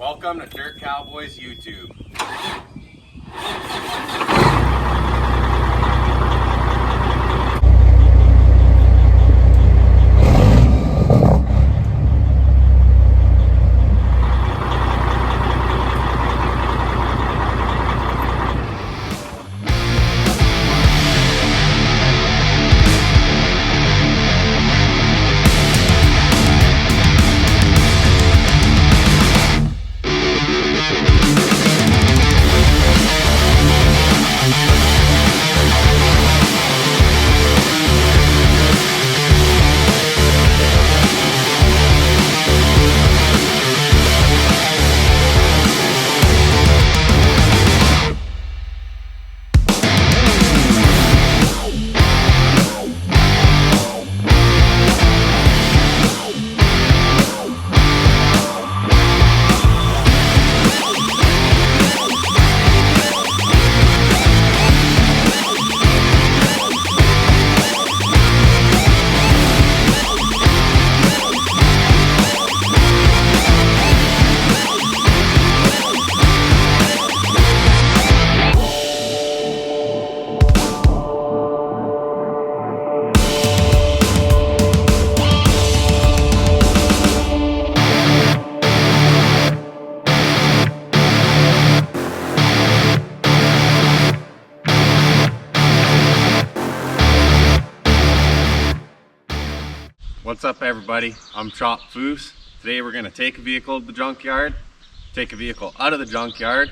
Welcome to Dirt Cowboys YouTube. What's up everybody, I'm Chop Foose. Today we're going to take a vehicle to the junkyard, take a vehicle out of the junkyard,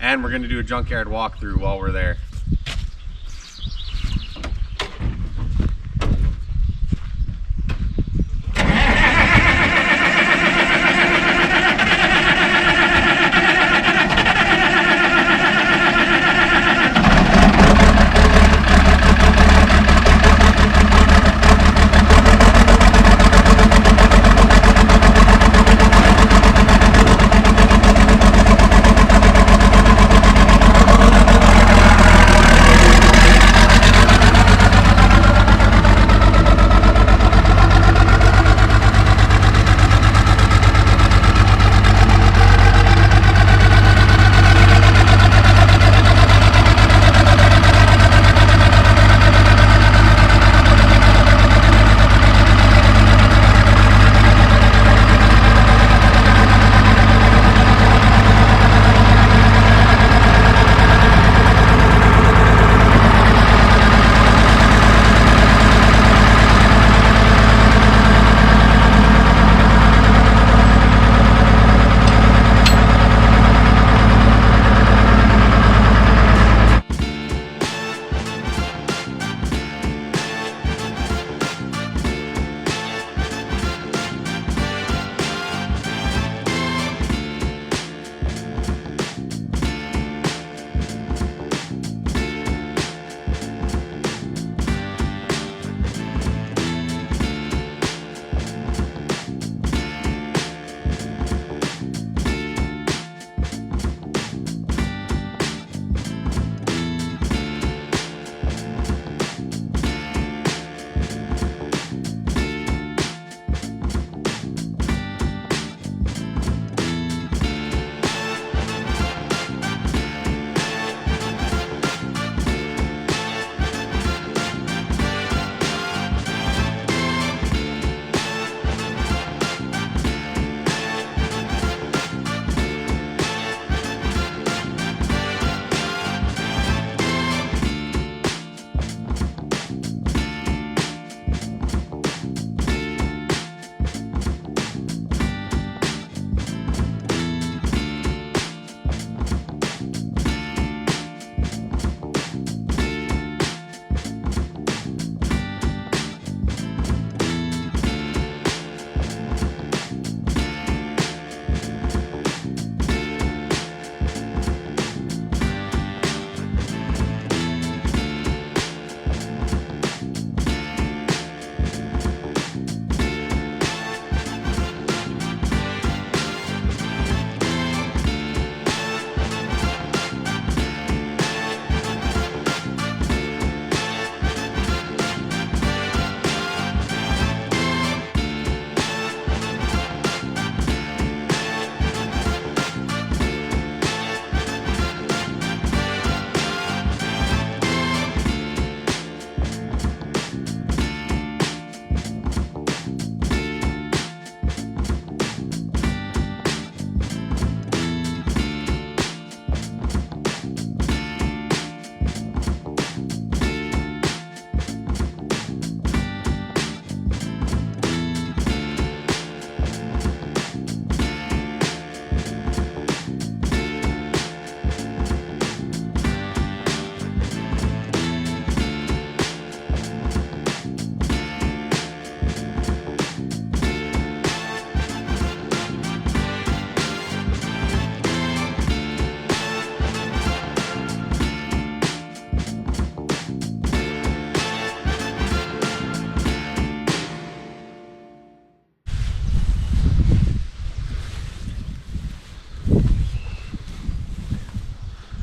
and we're going to do a junkyard walkthrough while we're there.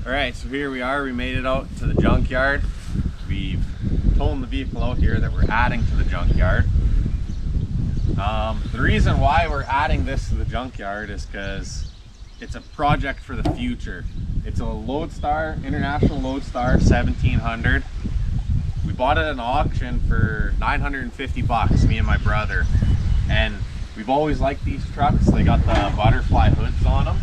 All right, so here we are. We made it out to the junkyard. We've towed the vehicle out here that we're adding to the junkyard. The reason why we're adding this to the junkyard is because it's a project for the future. It's a Lodestar, International Lodestar 1700. We bought it at an auction for 950 bucks, me and my brother. And we've always liked these trucks. They got the butterfly hoods on them.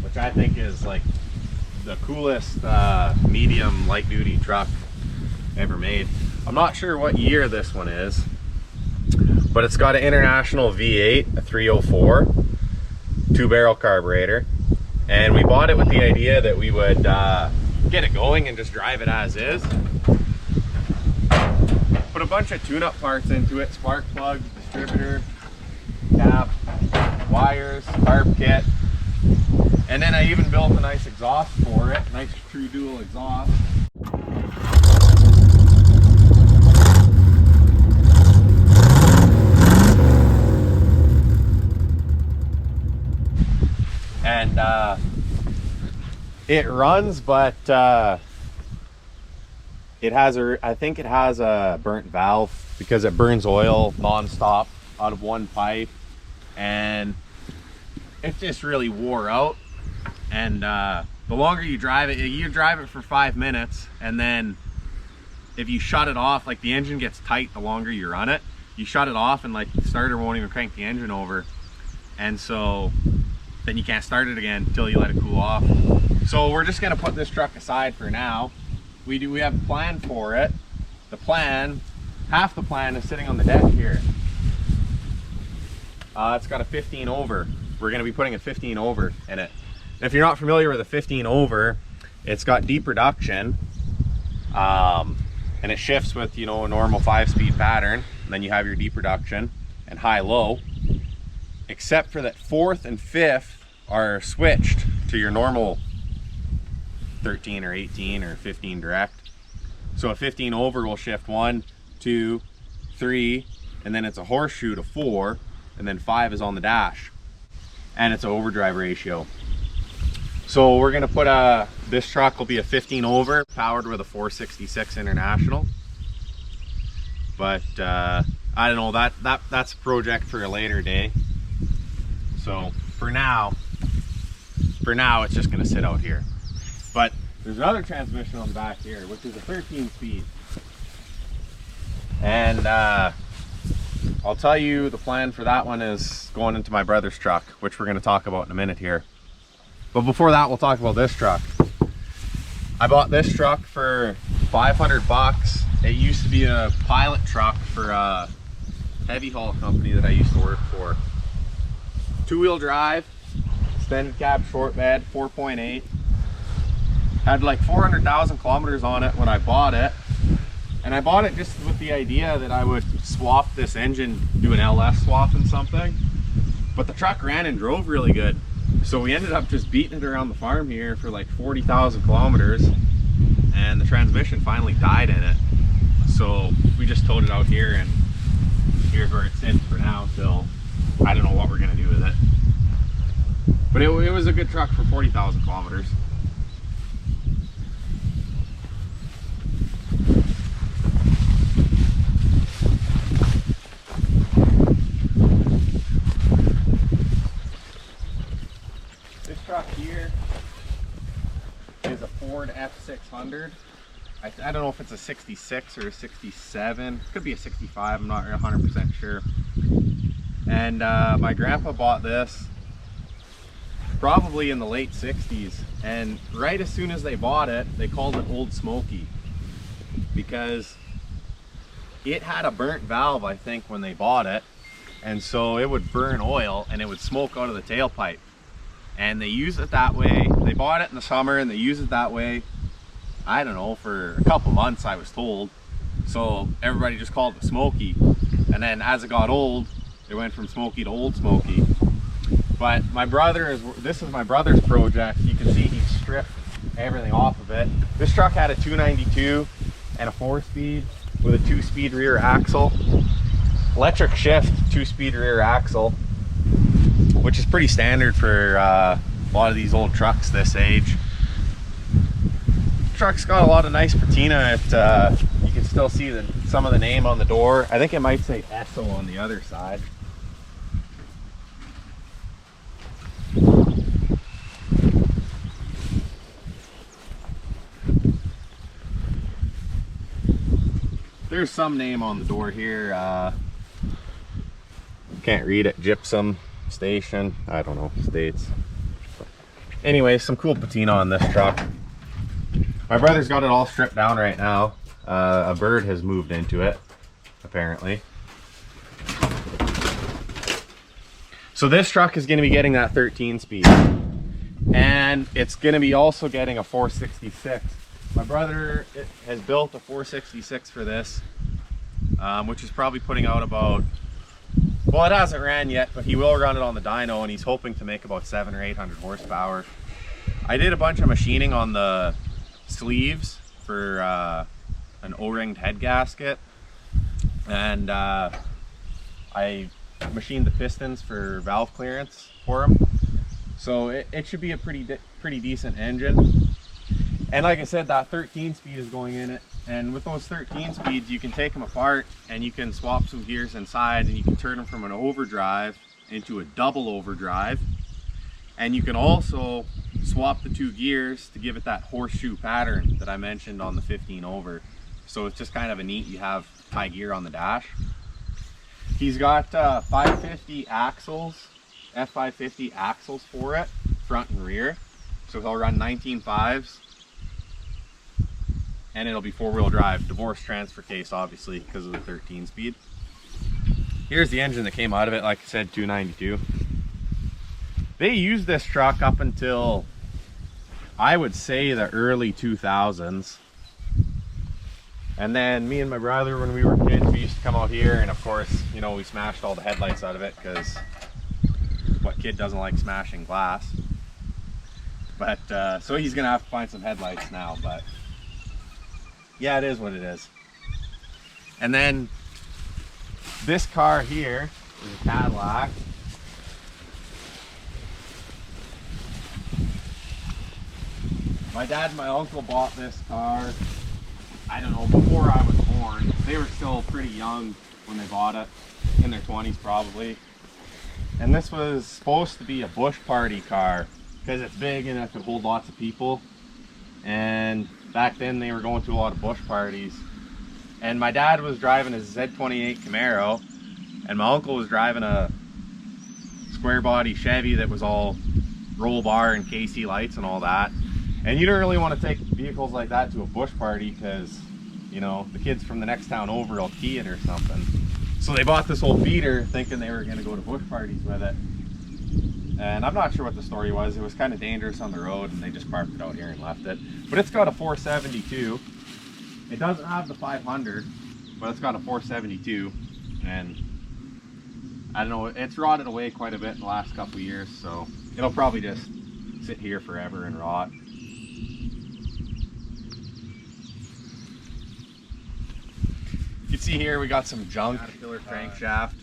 Which I think is like the coolest medium light duty truck ever made. I'm not sure what year this one is, but it's got an International V8, a 304, 2-barrel carburetor. And we bought it with the idea that we would get it going and just drive it as is. Put a bunch of tune-up parts into it, spark plug, distributor, cap, wires, carb kit. And then I even built a nice exhaust for it, nice true dual exhaust. And it runs, but it has I think it has a burnt valve because it burns oil non-stop out of one pipe, and it just really wore out. And the longer you drive it for 5 minutes, and then if you shut it off, like the engine gets tight the longer you run it. You shut it off and like the starter won't even crank the engine over, and so then you can't start it again until you let it cool off. So we're just gonna put this truck aside for now. We have a plan for it. The plan, half the plan is sitting on the deck here. It's got a 15 over. We're gonna be putting a 15 over in it. And if you're not familiar with a 15 over, it's got deep reduction, and it shifts with, you know, a normal 5-speed pattern. And then you have your deep reduction and high-low, except for that 4th and 5th are switched to your normal 13 or 18 or 15 direct. So a 15 over will shift 1, 2, 3, and then it's a horseshoe to 4, and then 5 is on the dash, and it's an overdrive ratio. So we're gonna put this truck will be a 15 over powered with a 466 International. But I don't know, that's a project for a later day. So for now it's just gonna sit out here. But there's another transmission on the back here, which is a 13-speed. And I'll tell you, the plan for that one is going into my brother's truck, which we're gonna talk about in a minute here. But before that, we'll talk about this truck. I bought this truck for 500 bucks. It used to be a pilot truck for a heavy haul company that I used to work for. 2-wheel drive, extended cab short bed, 4.8. Had like 400,000 kilometers on it when I bought it. And I bought it just with the idea that I would swap this engine, do an LS swap and something. But the truck ran and drove really good. So we ended up just beating it around the farm here for like 40,000 kilometers. And the transmission finally died in it. So we just towed it out here, and here's where it sits for now till I don't know what we're gonna do with it. But it was a good truck for 40,000 kilometers. This truck here is a Ford F600. I don't know if it's a 66 or a 67. Could be a 65, I'm not 100% sure. And my grandpa bought this probably in the late 60s. And right as soon as they bought it, they called it Old Smokey, because it had a burnt valve, I think, when they bought it. And so it would burn oil and it would smoke out of the tailpipe. And they use it that way. They bought it in the summer and they use it that way, I don't know, for a couple months, I was told. So everybody just called it Smokey. And then as it got old, it went from Smokey to Old Smokey. But this is my brother's project. You can see he stripped everything off of it. This truck had a 292 and a 4-speed with a 2-speed rear axle. Electric shift, 2-speed rear axle. which is pretty standard for a lot of these old trucks this age. Truck's got a lot of nice patina. You can still see some of the name on the door. I think it might say Esso on the other side. There's some name on the door here. Can't read it. Gypsum Station. I don't know. States. Anyway, some cool patina on this truck. My brother's got it all stripped down right now. A bird has moved into it, apparently. So this truck is going to be getting that 13 speed. And it's going to be also getting a 466. My brother has built a 466 for this, which is probably putting out about, well, it hasn't ran yet, but he will run it on the dyno, and he's hoping to make about 700 or 800 horsepower. I did a bunch of machining on the sleeves for an O-ringed head gasket, and I machined the pistons for valve clearance for him. So it should be a pretty decent engine. And like I said, that 13 speed is going in it, and with those 13 speeds you can take them apart and you can swap some gears inside, and you can turn them from an overdrive into a double overdrive, and you can also swap the two gears to give it that horseshoe pattern that I mentioned on the 15 over. So it's just kind of a neat, you have high gear on the dash. He's got 550 axles, F550 axles for it, front and rear. So he'll run 19.5s. And it'll be 4-wheel drive, divorce transfer case, obviously, because of the 13 speed. Here's the engine that came out of it, like I said, 292. They used this truck up until, I would say, the early 2000s. And then me and my brother, when we were kids, we used to come out here, and of course, you know, we smashed all the headlights out of it, because what kid doesn't like smashing glass? But, so he's gonna have to find some headlights now, but yeah, it is what it is. And then this car here is a Cadillac. My dad and my uncle bought this car, I don't know, before I was born. They were still pretty young when they bought it, in their 20s probably. And this was supposed to be a bush party car because it's big and it could hold lots of people. And back then they were going to a lot of bush parties, and my dad was driving a Z28 Camaro, and my uncle was driving a square body Chevy that was all roll bar and KC lights and all that. And you don't really want to take vehicles like that to a bush party because, you know, the kids from the next town over will key it or something. So they bought this old beater thinking they were going to go to bush parties with it. And I'm not sure what the story was. It was kind of dangerous on the road, and they just parked it out here and left it. But it's got a 472. It doesn't have the 500, but it's got a 472. And I don't know, it's rotted away quite a bit in the last couple of years, so it'll probably just sit here forever and rot. You can see here we got some junk. Caterpillar crankshaft.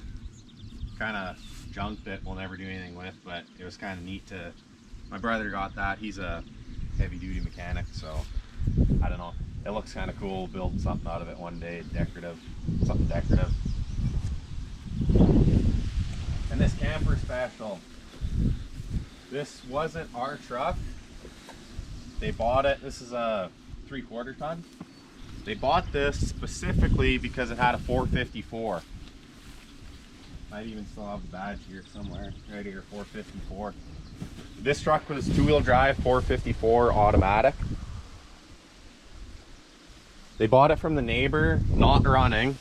Kind of junk that we'll never do anything with, but it was kind of neat to, my brother got that. He's a heavy duty mechanic, so I don't know, it looks kind of cool. Build something out of it one day, decorative, something decorative. And this camper special, this wasn't our truck, they bought it. This is a 3/4 ton. They bought this specifically because it had a 454. Might even still have the badge here somewhere, right here, 454. This truck was 2-wheel drive, 454 automatic. They bought it from the neighbor, not running,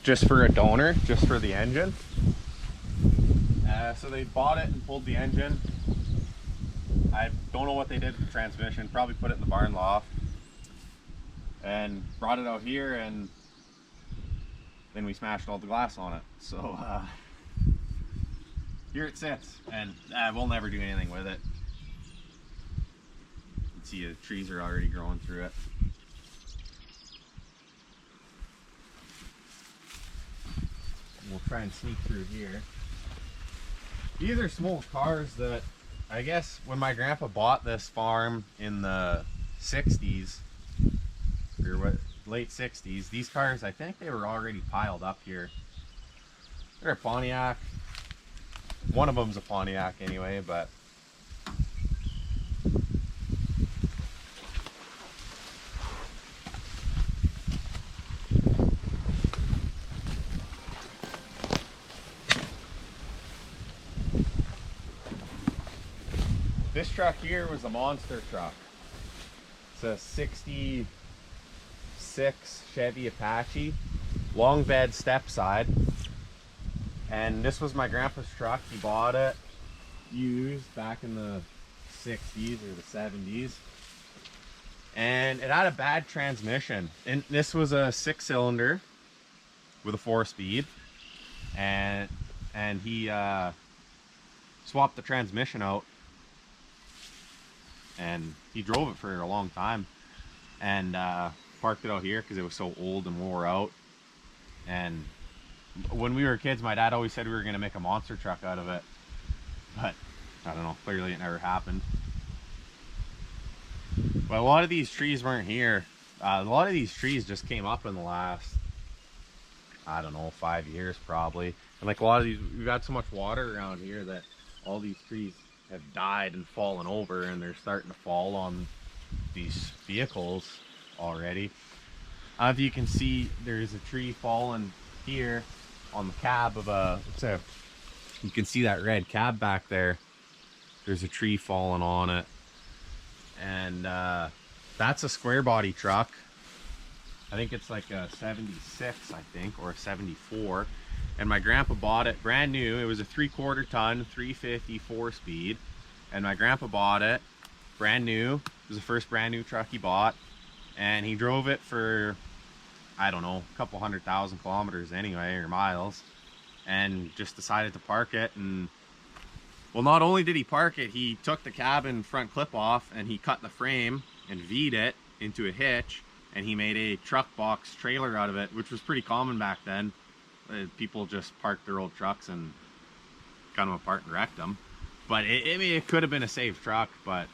just for a donor, just for the engine. So they bought it and pulled the engine. I don't know what they did with the transmission, probably put it in the barn loft. And brought it out here, and then we smashed all the glass on it. So here it sits, and we'll never do anything with it. You can see the trees are already growing through it. We'll try and sneak through here. These are small cars that, I guess when my grandpa bought this farm in the 60s, or what, late 60s, these cars, I think they were already piled up here. They're a Pontiac. One of them's a Pontiac anyway, but this truck here was a monster truck. It's a 66 Chevy Apache, long bed step side. And this was my grandpa's truck. He bought it used back in the 60s or the 70s. And it had a bad transmission. And this was a 6-cylinder with a 4-speed. And he swapped the transmission out. And he drove it for a long time. And parked it out here because it was so old and wore out. And when we were kids, my dad always said we were going to make a monster truck out of it. But, I don't know, clearly it never happened. But a lot of these trees weren't here. A lot of these trees just came up in the last, I don't know, 5 years probably. And like a lot of these, we've got so much water around here that all these trees have died and fallen over, and they're starting to fall on these vehicles already. If you can see, there's a tree fallen here on the cab of a, you can see that red cab back there. There's a tree falling on it. And that's a square body truck. I think it's like a 76, I think, or a 74. And my grandpa bought it brand new. It was a 3/4 ton, 350 4-speed. And my grandpa bought it brand new. It was the first brand new truck he bought. And he drove it for, I don't know, a couple 100,000 kilometers anyway, or miles, and just decided to park it. And well, not only did he park it, he took the cabin front clip off and he cut the frame and V'd it into a hitch, and he made a truck box trailer out of it, which was pretty common back then. People just parked their old trucks and cut them apart and wrecked them. But I mean, it could have been a safe truck, but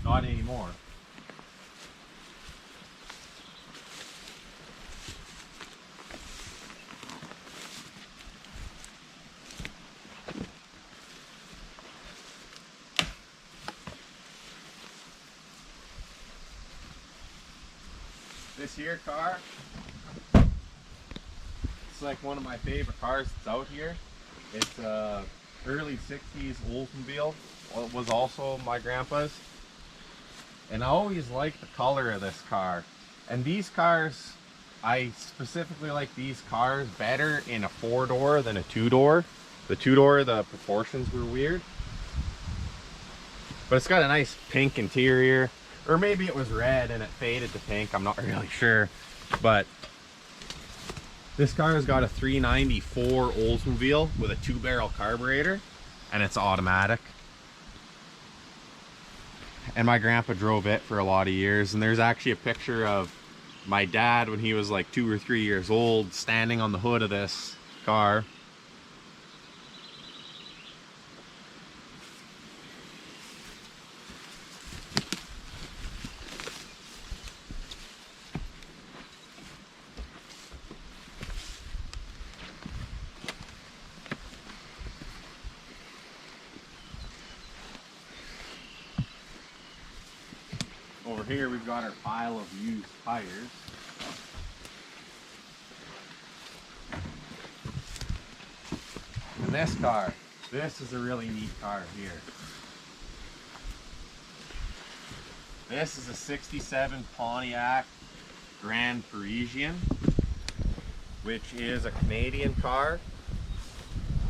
not anymore. This here car, it's like one of my favorite cars that's out here. It's a early 60s Oldsmobile. It was also my grandpa's. And I always liked the color of this car. And these cars, I specifically like these cars better in a 4-door than a 2-door. The 2-door, the proportions were weird. But it's got a nice pink interior. Or maybe it was red and it faded to pink, I'm not really sure. But this car has got a 394 Oldsmobile with a 2-barrel carburetor, and it's automatic. And my grandpa drove it for a lot of years. And there's actually a picture of my dad when he was like 2 or 3 years old standing on the hood of this car. Over here we've got our pile of used tires. And this car, this is a really neat car here. This is a 67 Pontiac Grand Parisian, which is a Canadian car.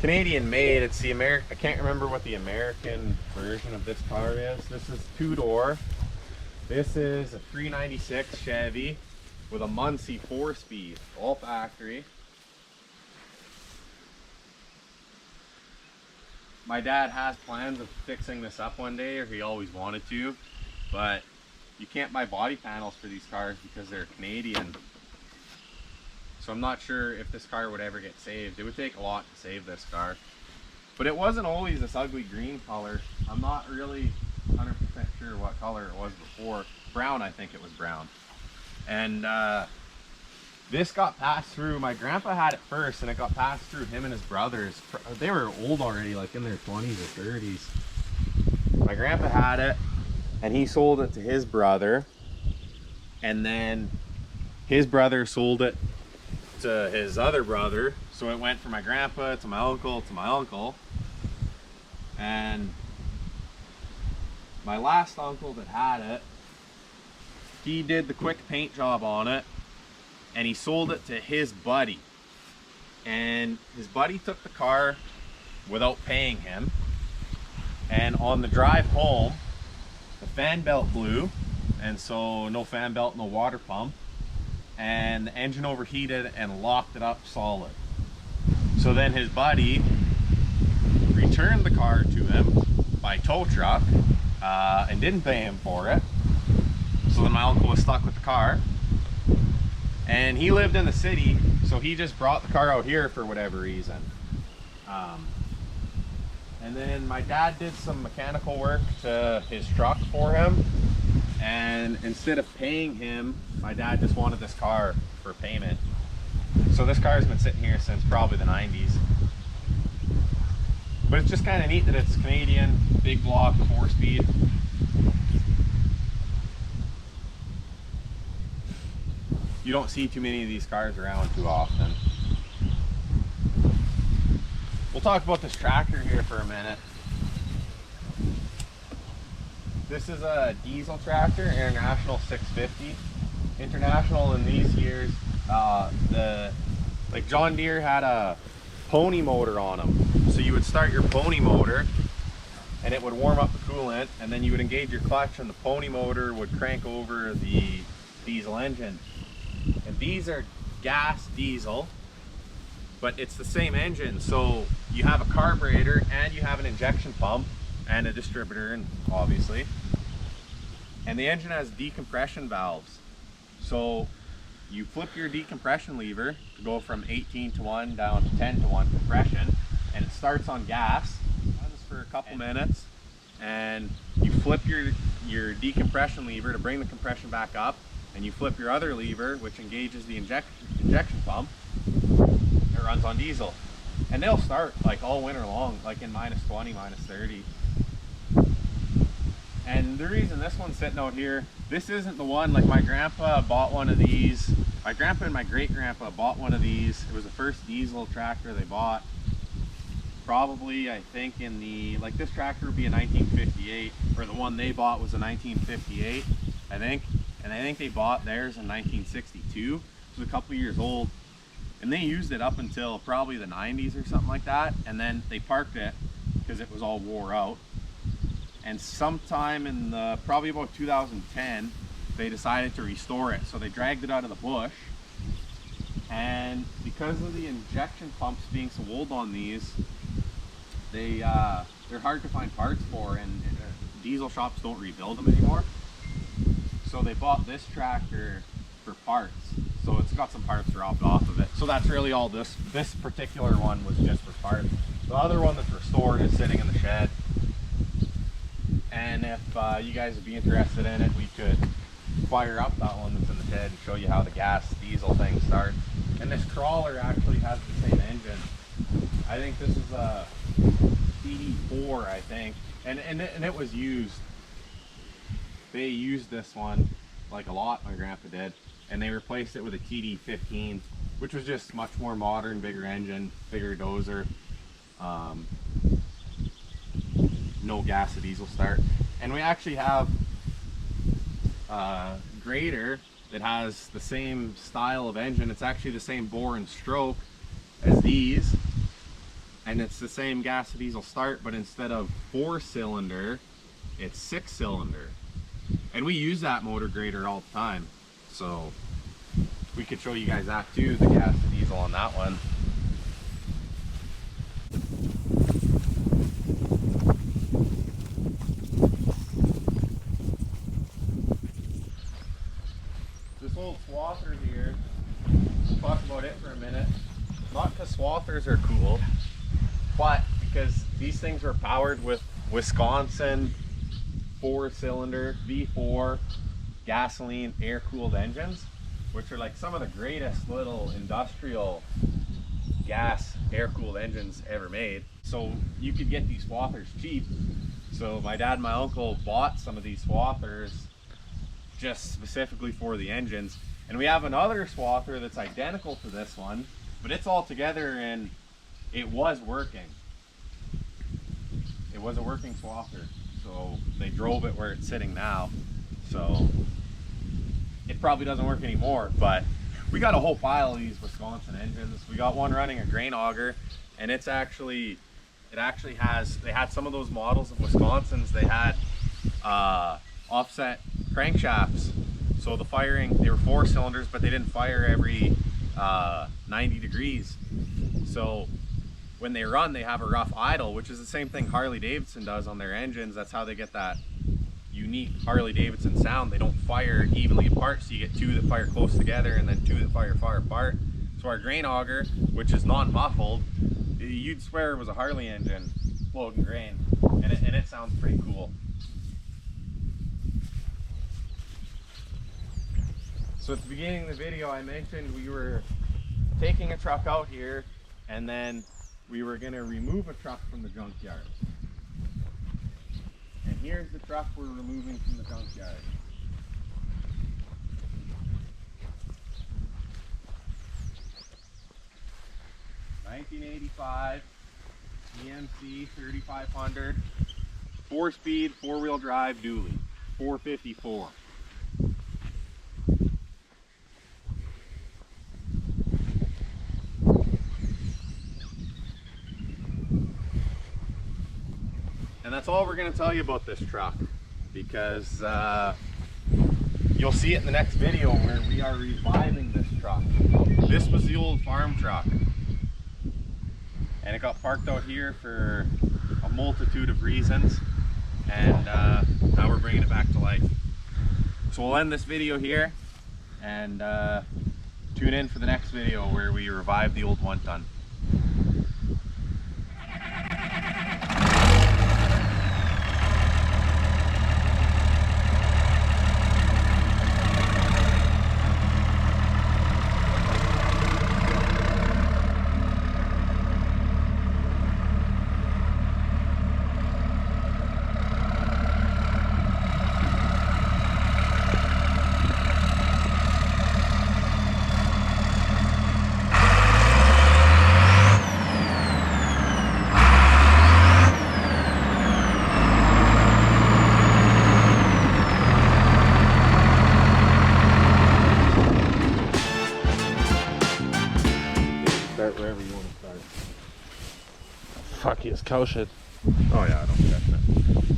Canadian made, it's the American, I can't remember what the American version of this car is. This is 2-door. This is a 396 Chevy with a Muncie 4-speed, all factory. My dad has plans of fixing this up one day, or he always wanted to, but you can't buy body panels for these cars because they're Canadian. So I'm not sure if this car would ever get saved. It would take a lot to save this car. But it wasn't always this ugly green color. I'm not really 100% sure what color it was before. Brown, I think it was brown. And this got passed through, my grandpa had it first, and it got passed through him and his brothers. They were old already, like in their 20s or 30s. My grandpa had it, and he sold it to his brother, and then his brother sold it to his other brother. So it went from my grandpa to my uncle, and my last uncle that had it, he did the quick paint job on it, and he sold it to his buddy. And his buddy took the car without paying him, and on the drive home, the fan belt blew, and so no fan belt, no water pump, and the engine overheated and locked it up solid. So then his buddy returned the car to him by tow truck and didn't pay him for it. So then my uncle was stuck with the car, and he lived in the city, so he just brought the car out here for whatever reason. And then my dad did some mechanical work to his truck for him, and instead of paying him, my dad just wanted this car for payment. So this car's been sitting here since probably the 90s. But it's just kind of neat that it's Canadian, big block, 4-speed. You don't see too many of these cars around too often. We'll talk about this tractor here for a minute. This is a diesel tractor, International 650. International in these years, like John Deere had a pony motor on them. So you would start your pony motor and it would warm up the coolant, and then you would engage your clutch and the pony motor would crank over the diesel engine. And these are gas diesel, but it's the same engine. So you have a carburetor and you have an injection pump and a distributor, and obviously, and the engine has decompression valves. So you flip your decompression lever to go from 18 to 1 down to 10 to 1 compression, and it starts on gas, runs for a couple minutes, and you flip your decompression lever to bring the compression back up, and you flip your other lever, which engages the injection pump. It runs on diesel, and they'll start like all winter long, like in -20, -30. And the reason this one's sitting out here, this isn't the one, like my grandpa bought one of these. My grandpa and my great-grandpa bought one of these. It was the first diesel tractor they bought. Probably, I think in the, like this tractor would be a 1958, or the one they bought was a 1958, I think. And I think they bought theirs in 1962. It was a couple years old. And they used it up until probably the 90s or something like that. And then they parked it because it was all wore out. And sometime in the, probably about 2010, they decided to restore it. So they dragged it out of the bush. And because of the injection pumps being so old on these, they're hard to find parts for, and diesel shops don't rebuild them anymore. So they bought this tractor for parts. So it's got some parts dropped off of it. So that's really all this particular one was just for parts. The other one that's restored is sitting in the shed. And if you guys would be interested in it, we could fire up that one that's in the shed and show you how the gas diesel thing starts. And this crawler actually has the same engine. I think this is a CD4, I think. And it was used. They used this one like a lot, my grandpa did. And they replaced it with a TD15, which was just much more modern, bigger engine, bigger dozer. No gas to diesel start. And we actually have a grader that has the same style of engine. It's actually the same bore and stroke as these, and it's the same gas to diesel start, but instead of 4-cylinder, it's 6-cylinder. And we use that motor grader all the time, so we could show you guys that too, the gas to diesel on that one. This old swather here, we'll talk about it in it. Not because swathers are cool, but because these things were powered with Wisconsin 4-cylinder V4 gasoline air-cooled engines, which are like some of the greatest little industrial gas air-cooled engines ever made. So you could get these swathers cheap. So my dad and my uncle bought some of these swathers just specifically for the engines. And we have another swather that's identical to this one, but it's all together and it was working. It was a working swather. So they drove it where it's sitting now. So it probably doesn't work anymore, but we got a whole pile of these Wisconsin engines. We got one running a grain auger, and they had some of those models of Wisconsin's, they had offset crankshafts. So the firing, they were 4 cylinders, but they didn't fire every 90 degrees. So when they run, they have a rough idle, which is the same thing Harley Davidson does on their engines. That's how they get that unique Harley Davidson sound. They don't fire evenly apart, so you get 2 that fire close together and then 2 that fire far apart. So our grain auger, which is non-muffled, you'd swear it was a Harley engine loading grain, and it sounds pretty cool. So at the beginning of the video, I mentioned we were taking a truck out here, and then we were going to remove a truck from the junkyard. And here's the truck we're removing from the junkyard. '85 EMC 3500 4-speed 4-wheel drive dually 454. And that's all we're going to tell you about this truck, because you'll see it in the next video where we are reviving this truck. This was the old farm truck, and it got parked out here for a multitude of reasons, and now we're bringing it back to life. So we'll end this video here, and tune in for the next video where we revive the old 1-ton. Start wherever you want to start. Fuck, he has cow shit. Oh yeah, I don't catch it.